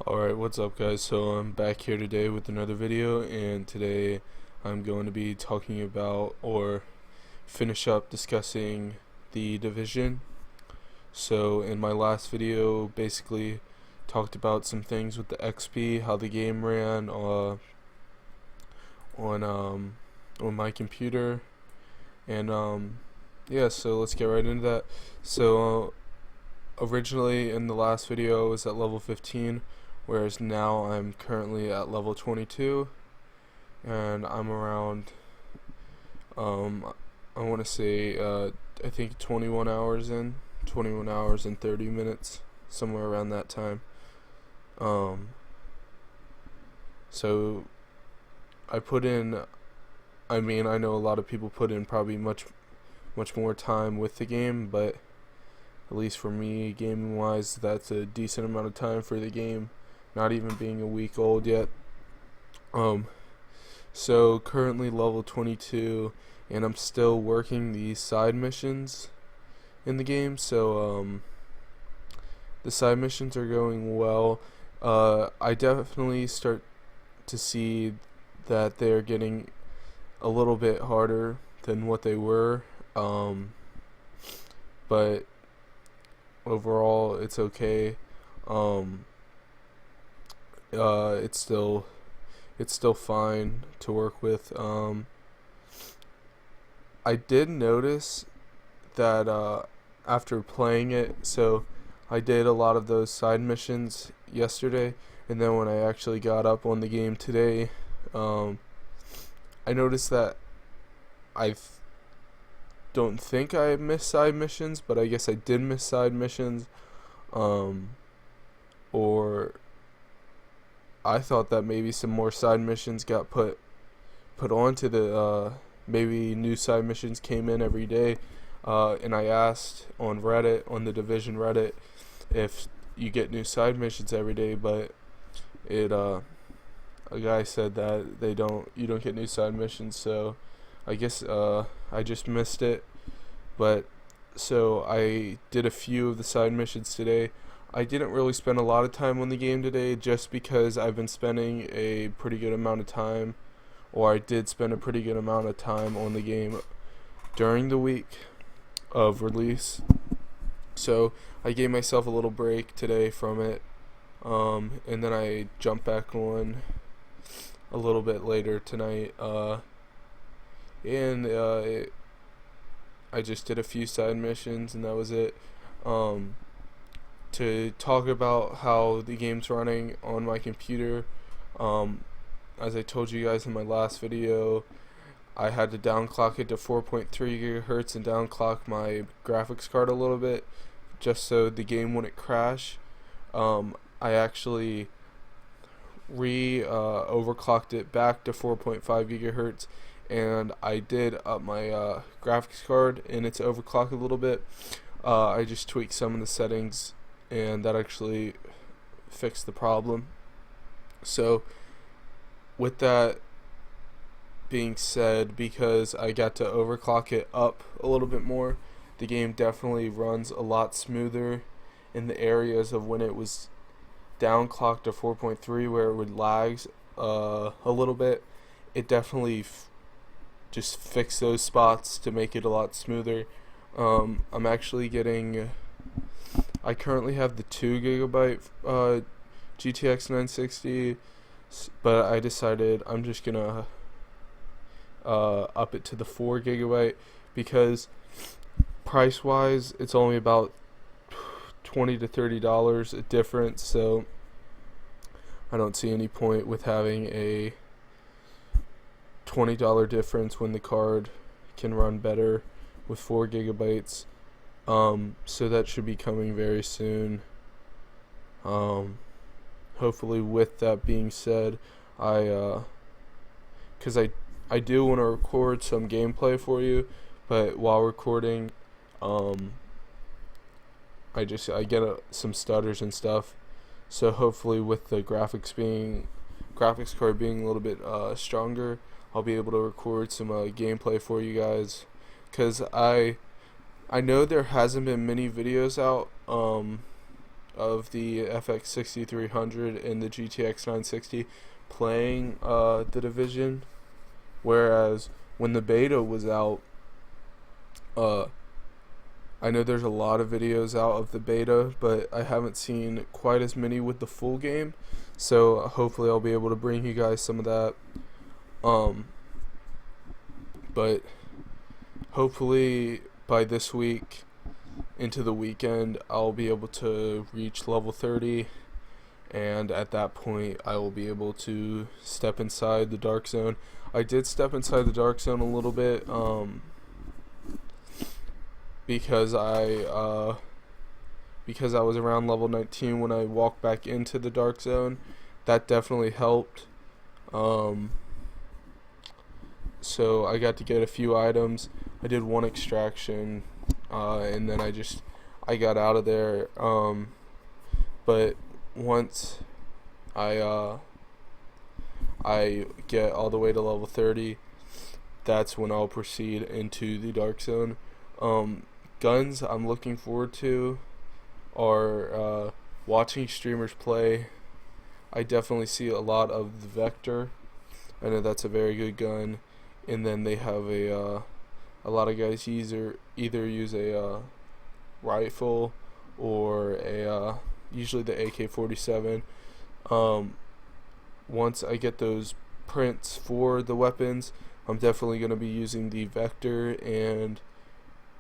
Alright, what's up guys? So I'm back here today with another video, and today I'm going to be talking about or finish up discussing the division. So in my last video basically talked about some things with the XP, how the game ran on my computer, and yeah, so let's get right into that. So originally in the last video I was at level 15, whereas now I'm currently at level 22, and I'm around I want to say I think 21 hours in, 21 hours and 30 minutes, somewhere around that time. So I put in, I mean, I know a lot of people put in probably much more time with the game, but at least for me, gaming wise, that's a decent amount of time for the game, not even being a week old yet. So currently level 22, and I'm still working the side missions in the game. So the side missions are going well. I definitely start to see that they're getting a little bit harder than what they were, but overall it's okay. It's still fine to work with. I did notice that after playing it, so I did a lot of those side missions yesterday, and then when I actually got up on the game today, I noticed that I don't think I missed side missions, but I guess I did miss side missions, or I thought that maybe some more side missions got put onto the maybe new side missions came in every day, and I asked on Reddit, on the Division Reddit, if you get new side missions every day, but a guy said that you don't get new side missions, so I guess I just missed it. But so I did a few of the side missions today. I didn't really spend a lot of time on the game today, just because I've been spending a pretty good amount of time, or I did spend a pretty good amount of time on the game during the week of release. So I gave myself a little break today from it, and then I jumped back on a little bit later tonight, and I just did a few side missions, and that was it. To talk about how the game's running on my computer, as I told you guys in my last video, I had to downclock it to 4.3 gigahertz and downclock my graphics card a little bit just so the game wouldn't crash. I actually overclocked it back to 4.5 gigahertz, and I did up my graphics card, and it's overclocked a little bit. I just tweaked some of the settings, and that actually fixed the problem. So with that being said, because I got to overclock it up a little bit more, the game definitely runs a lot smoother in the areas of when it was downclocked to 4.3 where it would lags a little bit. It definitely just fixed those spots to make it a lot smoother. I'm actually getting, I currently have the 2 gigabyte GTX 960, but I decided I'm just gonna up it to the 4 gigabyte, because price wise it's only about $20 to $30 a difference, so I don't see any point with having a $20 difference when the card can run better with 4 gigabytes. So that should be coming very soon. Hopefully, with that being said, because I do want to record some gameplay for you, but while recording, I get some stutters and stuff. So hopefully, with the graphics card being a little bit stronger, I'll be able to record some gameplay for you guys. Because I know there hasn't been many videos out of the FX 6300 and the GTX 960 playing the Division, whereas when the beta was out, I know there's a lot of videos out of the beta, but I haven't seen quite as many with the full game, so hopefully I'll be able to bring you guys some of that. But hopefully by this week into the weekend I'll be able to reach level 30, and at that point I will be able to step inside the dark zone. I did step inside the dark zone a little bit because I was around level 19 when I walked back into the dark zone. That definitely helped. So I got to get a few items. I did one extraction, and then I got out of there. But once I get all the way to level 30, that's when I'll proceed into the dark zone. Guns I'm looking forward to are watching streamers play. I definitely see a lot of the Vector. I know that's a very good gun. And then they have a lot of guys either use a rifle or a usually the AK-47. Once I get those prints for the weapons, I'm definitely going to be using the Vector, and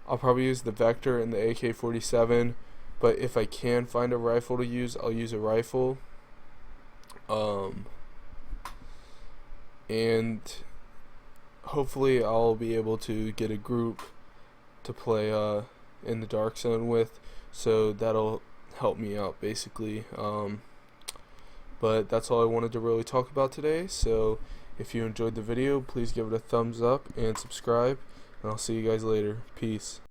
I'll probably use the Vector and the AK-47, but if I can find a rifle to use, I'll use a rifle. And hopefully I'll be able to get a group to play in the dark zone with, so that'll help me out basically. But that's all I wanted to really talk about today. So if you enjoyed the video, please give it a thumbs up and subscribe, and I'll see you guys later. Peace.